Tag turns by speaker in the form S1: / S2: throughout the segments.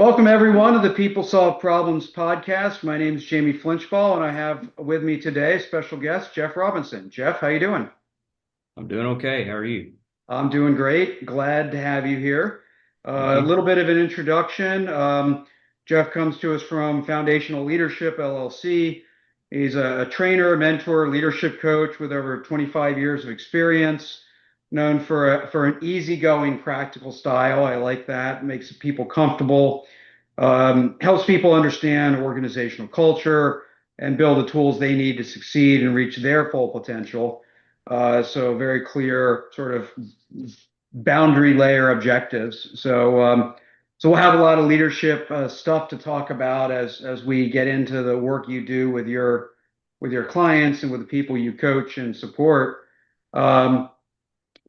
S1: Welcome everyone to the People Solve Problems podcast. My name is Jamie Flinchball, and I have with me today special guest Jeff Robinson. Jeff, how you doing?
S2: I'm doing okay. How are you?
S1: I'm doing great. Glad to have you here.
S2: Thank
S1: A
S2: you.
S1: little bit of an introduction. Jeff comes to us from Foundational Leadership LLC. He's a trainer, mentor, leadership coach with over 25 years of experience, known for an easygoing, practical style. I like that. Makes people comfortable, helps people understand organizational culture and build the tools they need to succeed and reach their full potential. So very clear sort of boundary layer objectives. So we'll have a lot of leadership stuff to talk about as we get into the work you do with your clients and with the people you coach and support. Um,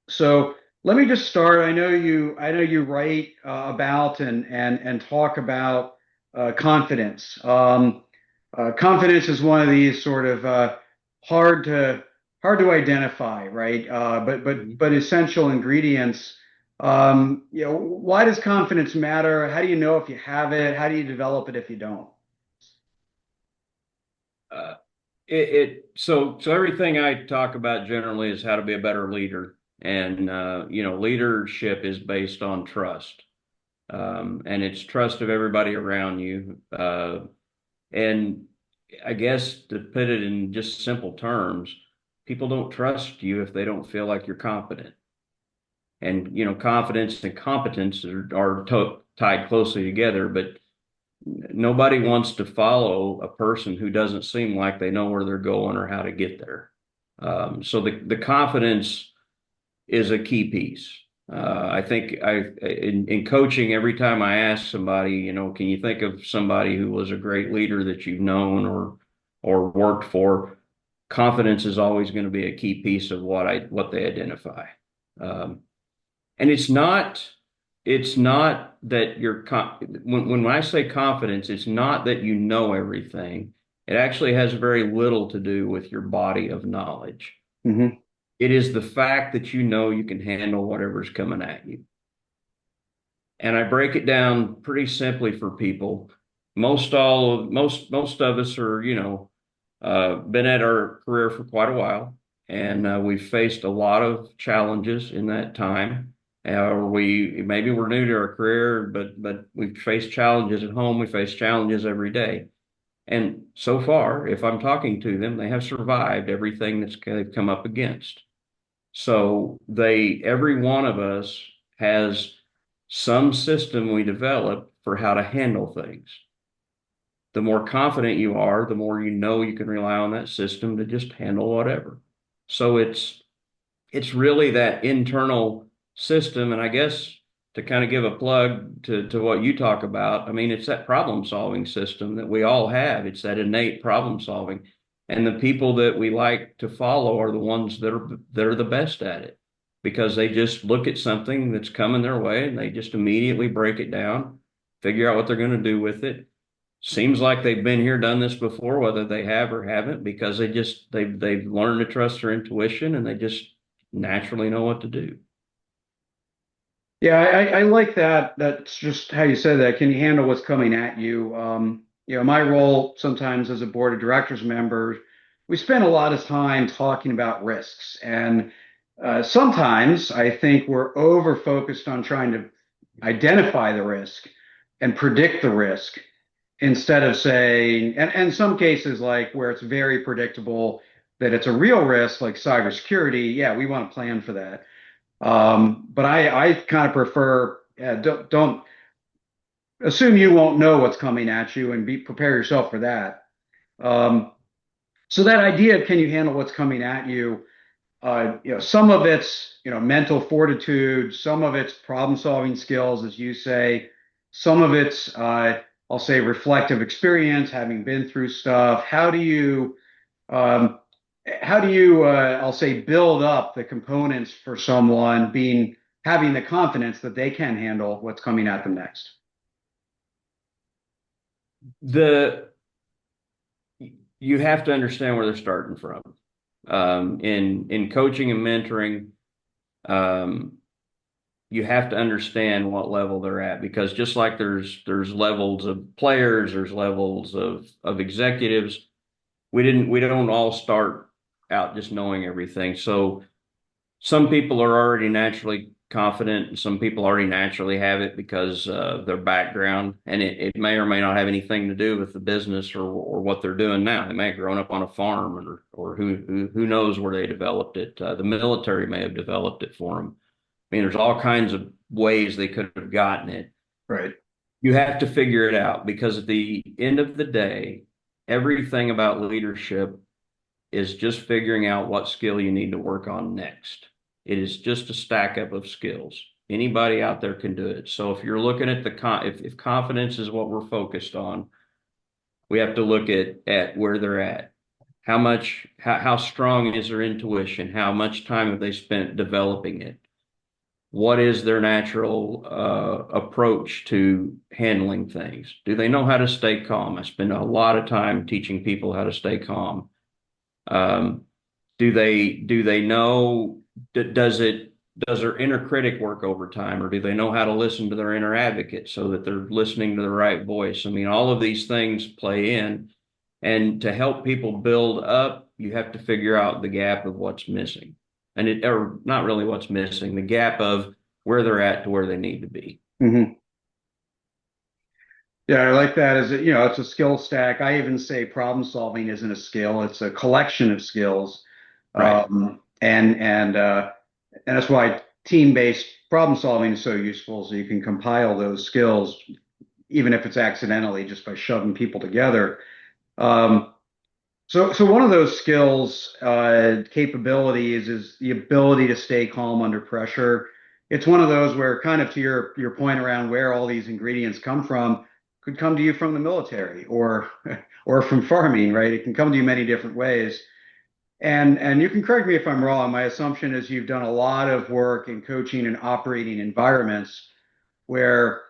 S1: so let me just start. I know you write about and talk about confidence. Confidence is one of these sort of hard to hard to identify, right?
S2: Mhm.
S1: But essential ingredients. Why does confidence matter? How do you know if you have it? How do you develop it if you don't?
S2: Uh, so everything I talk about generally is how to be a better leader. And leadership is based on trust. And it's trust of everybody around you. And I guess to put it in just simple terms, people don't trust you if they don't feel like you're competent. And confidence and competence are tied closely together, but nobody wants to follow a person who doesn't seem like they know where they're going or how to get there. So the confidence is a key piece. I think in coaching, every time I ask somebody, can you think of somebody who was a great leader that you've known or worked for? Confidence is always going to be a key piece of what they identify. Um, and it's not that when I say confidence, it's not that you know everything. It actually has very little to do with your body of knowledge.
S1: Hmm.
S2: It is the fact that you know you can handle whatever's coming at you. And I break it down pretty simply for people. Most of us are, been at our career for quite a while, and we've faced a lot of challenges in that time. We maybe we're new to our career, but we've faced challenges at home. We face challenges every day, and so far, if I'm talking to them, they have survived everything they've come up against. So every one of us has some system we develop for how to handle things. The more confident you are, the more you can rely on that system to just handle whatever. So it's really that internal system. And I guess to kind of give a plug to what you talk about, I mean, it's that problem solving system that we all have. It's that innate problem solving. And the people that we like to follow are the ones that are the best at it because they just look at something that's coming their way and they just immediately break it down, figure out what they're going to do with it. Seems like they've been here, done this before, whether they have or haven't, because they've learned to trust their intuition and they just naturally know what to do.
S1: Yeah, I like that. That's just how you said that. Can you handle what's coming at you? My role sometimes as a board of directors member, we spend a lot of time talking about risks. And sometimes I think we're over focused on trying to identify the risk and predict the risk instead of saying, and some cases like where it's very predictable that it's a real risk, like cybersecurity, yeah, we want to plan for that. But I kind of prefer, yeah, don't assume you won't know what's coming at you and prepare yourself for that. Um, so that idea of can you handle what's coming at you, some of it's, mental fortitude, some of it's problem solving skills, as you say, some of it's, I'll say reflective experience, having been through stuff. Um, I'll say, build up the components for someone having the confidence that they can handle what's coming at them next?
S2: The You have to understand where they're starting from. In coaching and mentoring, um, you have to understand what level they're at, because just like there's levels of players, there's levels of executives. We don't all start out just knowing everything. So some people are already naturally confident, and some people already naturally have it because of their background, and it may or may not have anything to do with the business or what they're doing now. They may have grown up on a farm, or who knows where they developed it. The military may have developed it for them. I mean, there's all kinds of ways they could have gotten it.
S1: Right.
S2: You have to figure it out, because at the end of the day, everything about leadership is just figuring out what skill you need to work on next. It is just a stack up of skills. Anybody out there can do it. So if you're looking at if confidence is what we're focused on, we have to look at where they're at. How strong is their intuition? How much time have they spent developing it? What is their natural approach to handling things? Do they know how to stay calm? I spend a lot of time teaching people how to stay calm. Um, do they know, does their inner critic work overtime, or do they know how to listen to their inner advocate so that they're listening to the right voice? I mean, all of these things play in, and to help people build up, you have to figure out the gap of what's missing, or not really what's missing, the gap of where they're at to where they need to be.
S1: Hmm. Yeah, I like that as it's a skill stack. I even say problem solving isn't a skill; it's a collection of skills.
S2: Right.
S1: And that's why team-based problem solving is so useful. So you can compile those skills, even if it's accidentally, just by shoving people together. Um, so one of those skills, capabilities, is the ability to stay calm under pressure. It's one of those where, kind of to your point around where all these ingredients come from, could come to you from the military or or from farming, right? It can come to you many different ways. And you can correct me if I'm wrong. My assumption is you've done a lot of work in coaching and operating environments where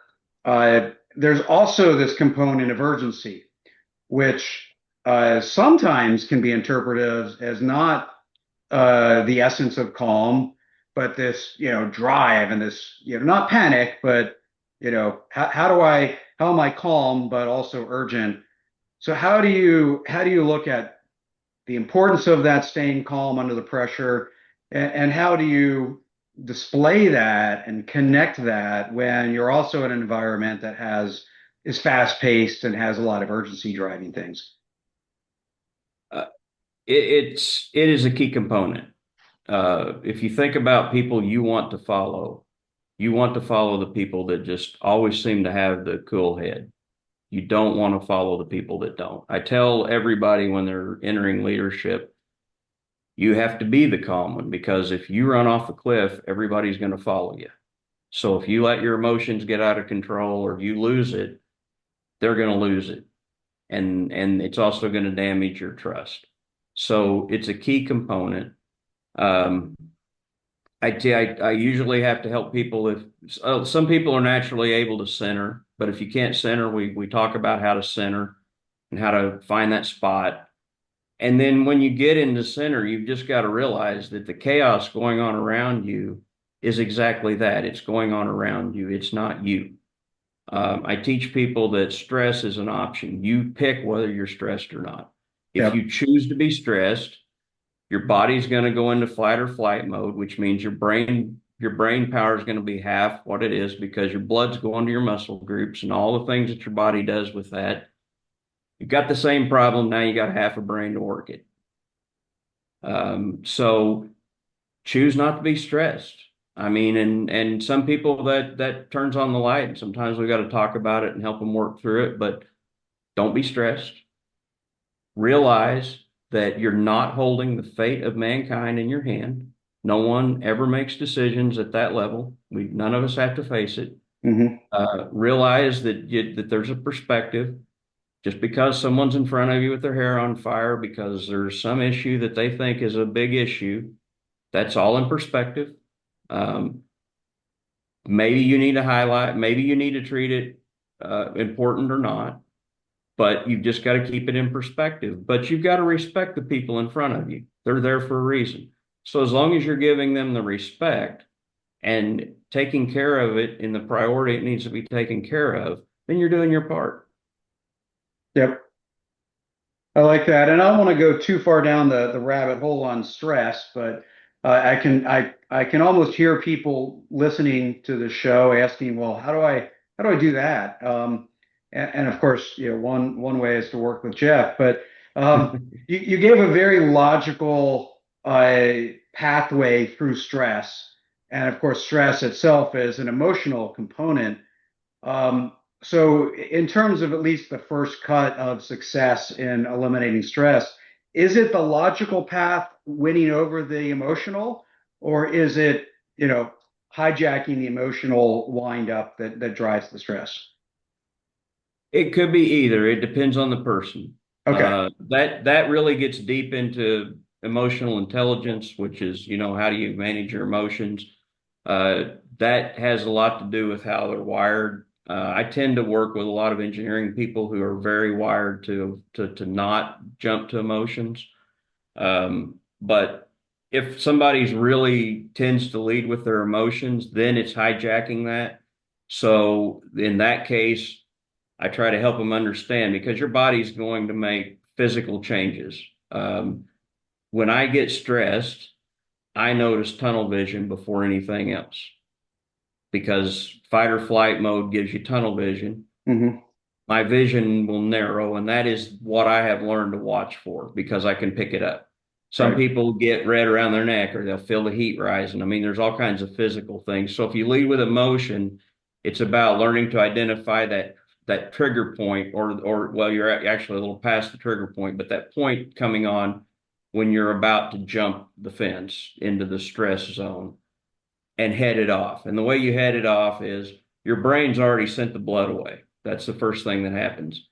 S1: there's also this component of urgency, which sometimes can be interpreted as not the essence of calm, but this, drive and this, not panic, but how am I calm but also urgent? So how do you look at the importance of that staying calm under the pressure, and how do you display that and connect that when you're also in an environment that is fast paced and has a lot of urgency driving things?
S2: Uh, it is a key component. If you think about people you want to follow the people that just always seem to have the cool head. You don't want to follow the people that don't. I tell everybody when they're entering leadership, you have to be the calm one, because if you run off a cliff, everybody's going to follow you. So if you let your emotions get out of control, or if you lose it, they're going to lose it. And it's also going to damage your trust. So it's a key component. Um, I usually have to help people if some people are naturally able to center, but if you can't center, we talk about how to center and how to find that spot. And then when you get into center, you've just got to realize that the chaos going on around you is exactly that. It's going on around you. It's not you. I teach people that stress is an option. You pick whether you're stressed or not. If
S1: Yep.
S2: you choose to be stressed, your body's going to go into fight or flight mode, which means your brain power is going to be half what it is, because your blood's going to your muscle groups and all the things that your body does with that. You've got the same problem. Now you got half a brain to work it. So choose not to be stressed. I mean, and some people that turns on the light, and sometimes we got to talk about it and help them work through it, but don't be stressed. Realize that you're not holding the fate of mankind in your hand. No one ever makes decisions at that level. None of us have to face it.
S1: Hmm.
S2: Realize that there's a perspective. Just because someone's in front of you with their hair on fire because there's some issue that they think is a big issue, that's all in perspective. Um, Maybe you need to highlight, maybe you need to treat it important or not, but you've just got to keep it in perspective. But you've got to respect the people in front of you. They're there for a reason. So as long as you're giving them the respect, and taking care of it in the priority it needs to be taken care of, then you're doing your part.
S1: Yep. I like that, and I don't want to go too far down the rabbit hole on stress, but I can almost hear people listening to the show asking, well, how do I do that? And of course, one way is to work with Jeff, but you gave a very logical pathway through stress, and of course, stress itself is an emotional component. So in terms of at least the first cut of success in eliminating stress, is it the logical path winning over the emotional, or is it, hijacking the emotional wind up that drives the stress?
S2: It could be either. It depends on the person.
S1: Okay.
S2: That really gets deep into emotional intelligence, which is, how do you manage your emotions? That has a lot to do with how they're wired. I tend to work with a lot of engineering people who are very wired to not jump to emotions. But if somebody's really tends to lead with their emotions, then it's hijacking that. So in that case, I try to help them understand because your body's going to make physical changes. When I get stressed, I notice tunnel vision before anything else because fight or flight mode gives you tunnel vision.
S1: Hmm.
S2: My vision will narrow, and that is what I have learned to watch for because I can pick it up. Some
S1: Right.
S2: people get red around their neck or they'll feel the heat rising. I mean, there's all kinds of physical things. So if you lead with emotion, it's about learning to identify that trigger point or well, you're actually a little past the trigger point, but that point coming on when you're about to jump the fence into the stress zone and head it off. And the way you head it off is your brain's already sent the blood away. That's the first thing that happens.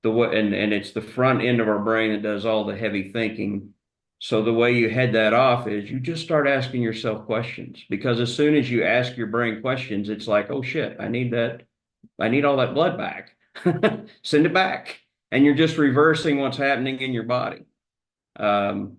S2: And it's the front end of our brain that does all the heavy thinking. So the way you head that off is you just start asking yourself questions because as soon as you ask your brain questions, it's like, oh shit, I need all that blood back. Send it back. And you're just reversing what's happening in your body. Um,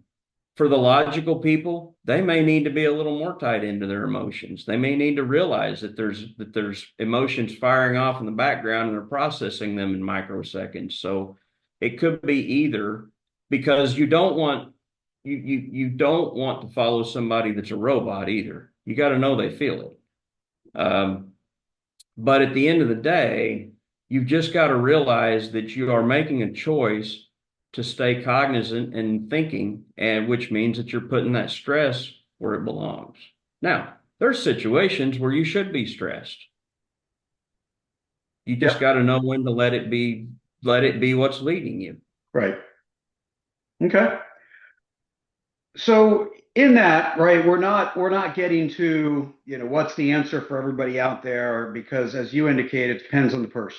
S2: for the logical people, they may need to be a little more tied into their emotions. They may need to realize that there's emotions firing off in the background and they're processing them in microseconds. So it could be either because you don't want to follow somebody that's a robot either. You got to know they feel it. But at the end of the day, you've just got to realize that you are making a choice to stay cognizant and thinking, and which means that you're putting that stress where it belongs. Now, there's situations where you should be stressed. You just
S1: Yep.
S2: got to know when to let it be what's leading you.
S1: Right. Okay. So in that, right, we're not getting to, what's the answer for everybody out there, because as you indicate, it depends on the person.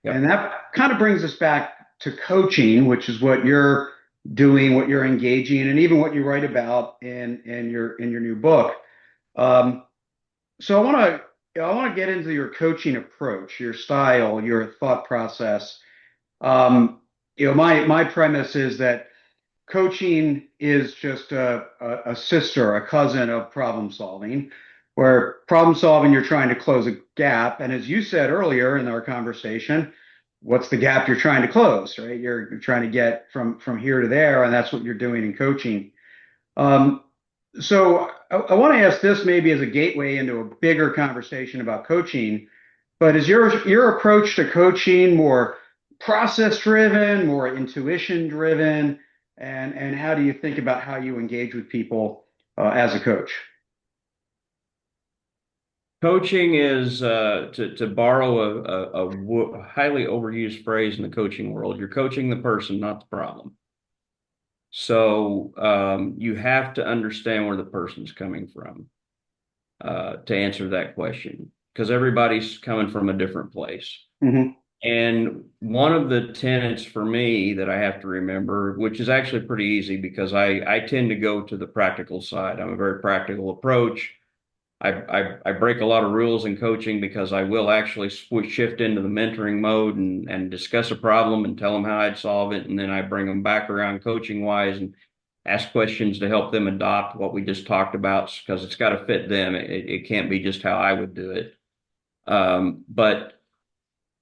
S1: And
S2: Yep.
S1: that kind of brings us back to coaching, which is what you're doing, what you're engaging in, and even what you write about in your new book. Um, so I want to get into your coaching approach, your style, your thought process. My premise is that coaching is just a sister, a cousin of problem solving, where problem solving, you're trying to close a gap. And as you said earlier in our conversation, what's the gap you're trying to close, right? You're trying to get from here to there, and that's what you're doing in coaching. Um, so I want to ask this maybe as a gateway into a bigger conversation about coaching, but is your approach to coaching more process driven, more intuition driven, and how do you think about how you engage with people as a coach?
S2: Coaching is to borrow a highly overused phrase in the coaching world. You're coaching the person, not the problem. So you have to understand where the person's coming from to answer that question because everybody's coming from a different place.
S1: Hmm.
S2: And one of the tenets for me that I have to remember, which is actually pretty easy because I tend to go to the practical side. I'm a very practical approach. I break a lot of rules in coaching because I will actually shift into the mentoring mode and discuss a problem and tell them how I'd solve it. And then I bring them back around coaching wise. And ask questions to help them adopt what we just talked about because it's got to fit them. It can't be just how I would do it. But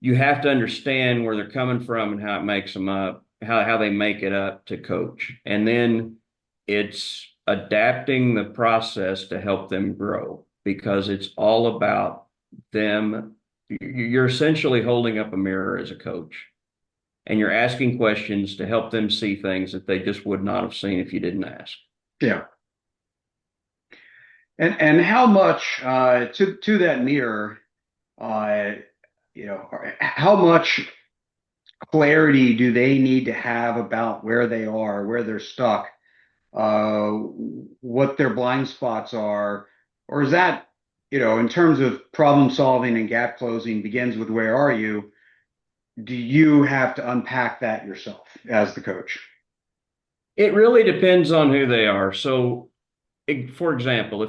S2: you have to understand where they're coming from and how it makes them up, how they make it up to coach. And then it's adapting the process to help them grow because it's all about them. You're essentially holding up a mirror as a coach and you're asking questions to help them see things that they just would not have seen if you didn't ask.
S1: Yeah. And how much to that mirror, uh, how much clarity do they need to have about where they are, where they're stuck, uh, what their blind spots are, or is that, in terms of problem solving and gap closing begins with where are you? Do you have to unpack that yourself as the coach?
S2: It really depends on who they are. So, for example,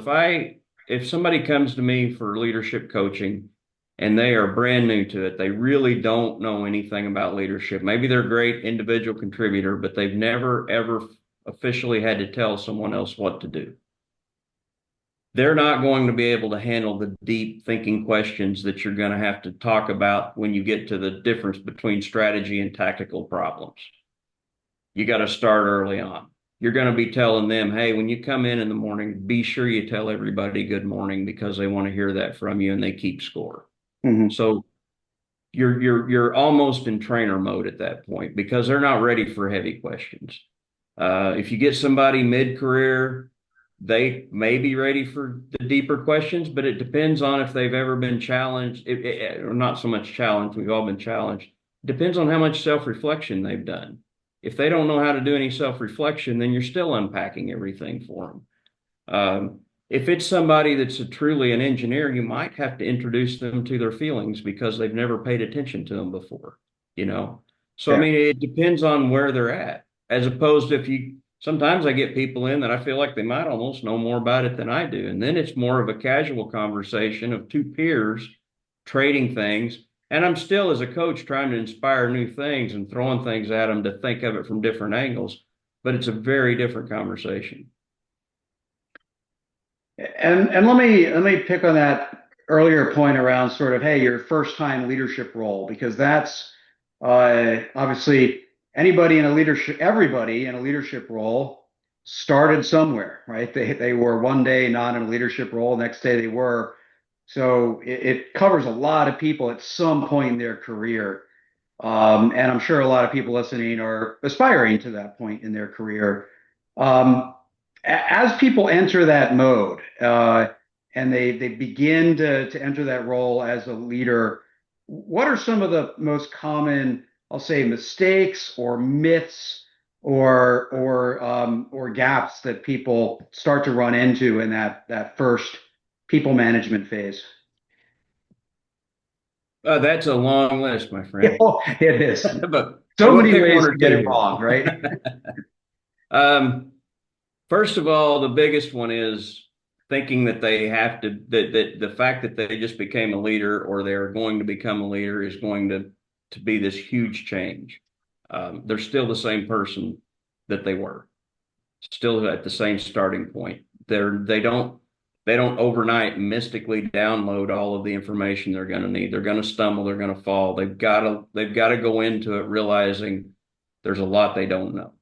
S2: if somebody comes to me for leadership coaching and they are brand new to it, they really don't know anything about leadership. Maybe they're a great individual contributor, but they've never ever officially had to tell someone else what to do. They're not going to be able to handle the deep thinking questions that you're going to have to talk about when you get to the difference between strategy and tactical problems. You got to start early on. You're going to be telling them, hey, when you come in the morning, be sure you tell everybody good morning because they want to hear that from you and they keep score.
S1: Hmm.
S2: So you're almost in trainer mode at that point because they're not ready for heavy questions. If you get somebody mid-career, they may be ready for the deeper questions, but it depends on if they've ever been challenged, or not so much challenged. We've all been challenged. It depends on how much self-reflection they've done. If they don't know how to do any self-reflection, then you're still unpacking everything for them. If it's somebody that's truly an engineer, you might have to introduce them to their feelings because they've never paid attention to them before, you know? So, I
S1: Yeah.
S2: mean, it depends on where they're at, as opposed to if you, sometimes I get people in that I feel like they might almost know more about it than I do. And then it's more of a casual conversation of two peers trading things. And I'm still, as a coach, trying to inspire new things and throwing things at them to think of it from different angles, but it's a very different conversation.
S1: And let me pick on that earlier point around sort of, hey, your first time leadership role, because that's obviously everybody in a leadership role started somewhere, right? They were one day not in a leadership role, next day they were. So it covers a lot of people at some point in their career. And I'm sure a lot of people listening are aspiring to that point in their career. Um, as people enter that mode and they begin to enter that role as a leader, what are some of the most common, I'll say, mistakes or myths or gaps that people start to run into in that first people management phase?
S2: That's a long list, my
S1: Yeah,
S2: friend.
S1: it is.
S2: But
S1: So
S2: we'll
S1: many
S2: pick one
S1: ways
S2: or
S1: to get
S2: two
S1: it
S2: here.
S1: wrong, right?
S2: Um, First of all, the biggest one is thinking that they have to, that the fact that they just became a leader or they're going to become a leader is going to be this huge change. They're still the same person that they were, still at the same starting point. They don't overnight mystically download all of the information they're going to need. They're going to stumble, they're going to fall. They've got to go into it realizing there's a lot they don't know.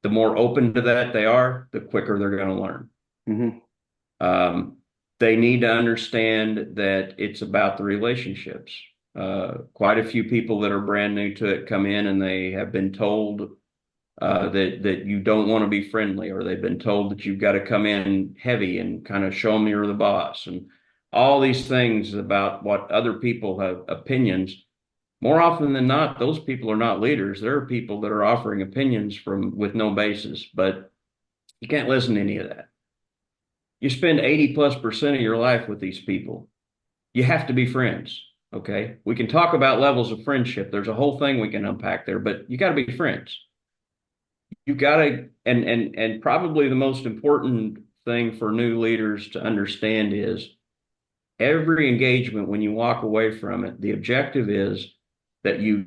S2: The more open to that they are, the quicker they're going to learn.
S1: Hmm.
S2: Um, they need to understand that it's about the relationships. Quite a few people that are brand new to it come in and they have been told that you don't want to be friendly, or they've been told that you've got to come in heavy and kind of show them you're the boss, and all these things about what other people have opinions. More often than not, those people are not leaders. There are people that are offering opinions from with no basis, but you can't listen to any of that. You spend 80+% of your life with these people. You have to be friends. Okay. We can talk about levels of friendship. There's a whole thing we can unpack there, but you got to be friends. You got to, and probably the most important thing for new leaders to understand is every engagement when you walk away from it, the objective is that you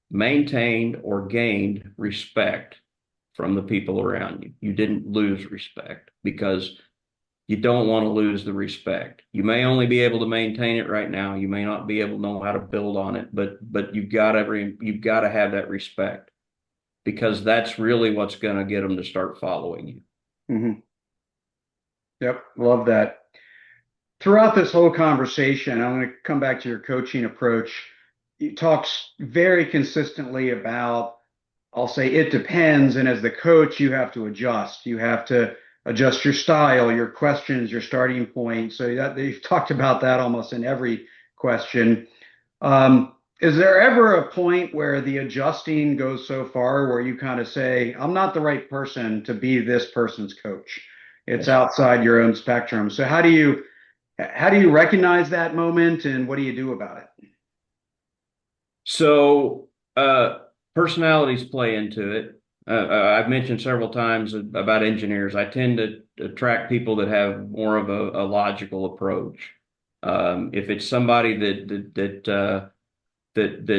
S2: maintained or gained respect from the people around you. You didn't lose respect because you don't want to lose the respect. You may only be able to maintain it right now. You may not be able to know how to build on it, but you've got to have that respect because that's really what's going to get them to start following you.
S1: Hmm. Yep, love that. Throughout this whole conversation, I'm going to come back to your coaching approach. You talks very consistently about, I'll say it depends. And as the coach, you have to adjust. You have to adjust your style, your questions, your starting point. So you've talked about that almost in every question. Is there ever a point where the adjusting goes so far where you kind of say, I'm not the right person to be this person's coach? It's
S2: Yes.
S1: outside your own spectrum. So how do you recognize that moment and what do you do about it?
S2: So, personalities play into it. I've mentioned several times about engineers. I tend to attract people that have more of a logical approach. If it's somebody that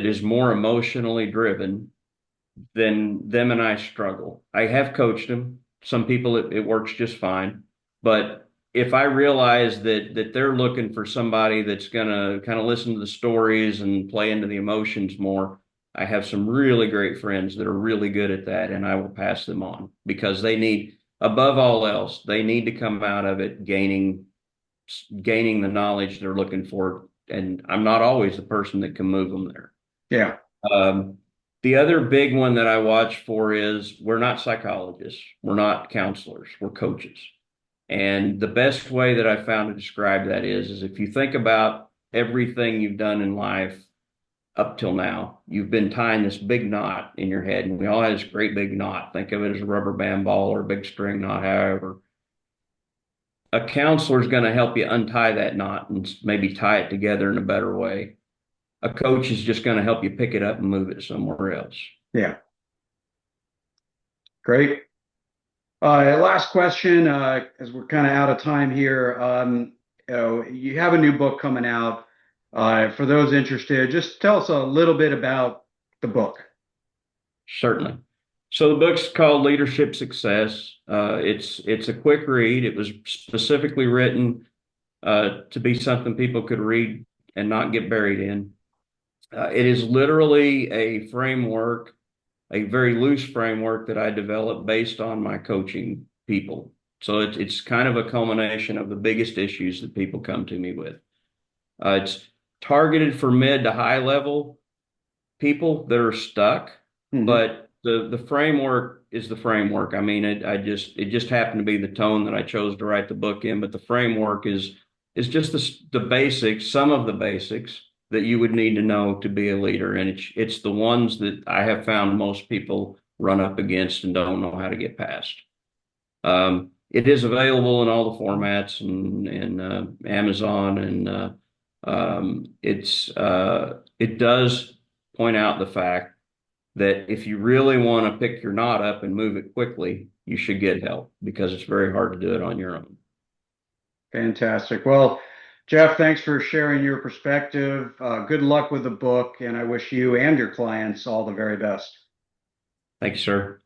S2: is more emotionally driven, then them and I struggle. I have coached them. Some people it works just fine, but if I realize that they're looking for somebody that's gonna kind of listen to the stories and play into the emotions more, I have some really great friends that are really good at that, and I will pass them on because they need, above all else, they need to come out of it gaining the knowledge they're looking for, and I'm not always the person that can move them there.
S1: Yeah.
S2: Um, the other big one that I watch for is we're not psychologists, we're not counselors, we're coaches. And the best way that I found to describe that is if you think about everything you've done in life up till now, you've been tying this big knot in your head, and we all have this great big knot. Think of it as a rubber band ball or a big string knot, however. A counselor is going to help you untie that knot and maybe tie it together in a better way. A coach is just going to help you pick it up and move it somewhere else.
S1: Yeah. Great. Last question, as we're kind of out of time here. You have a new book coming out. For those interested, just tell us a little bit about the book.
S2: Certainly. So the book's called Leadership Success. It's a quick read. It was specifically written to be something people could read and not get buried in. It is literally a framework, a very loose framework that I developed based on my coaching people. So it's kind of a culmination of the biggest issues that people come to me with. It's targeted for mid to high level people that are stuck,
S1: Hmm.
S2: but the framework is the framework. I mean, it just happened to be the tone that I chose to write the book in, but the framework is just the basics, some of the basics that you would need to know to be a leader, and it's the ones that I have found most people run up against and don't know how to get past. It is available in all the formats and Amazon, and it does point out the fact that if you really want to pick your knot up and move it quickly, you should get help because it's very hard to do it on your own.
S1: Fantastic. Well, Jeff, thanks for sharing your perspective. Good luck with the book, and I wish you and your clients all the very best.
S2: Thank you, sir.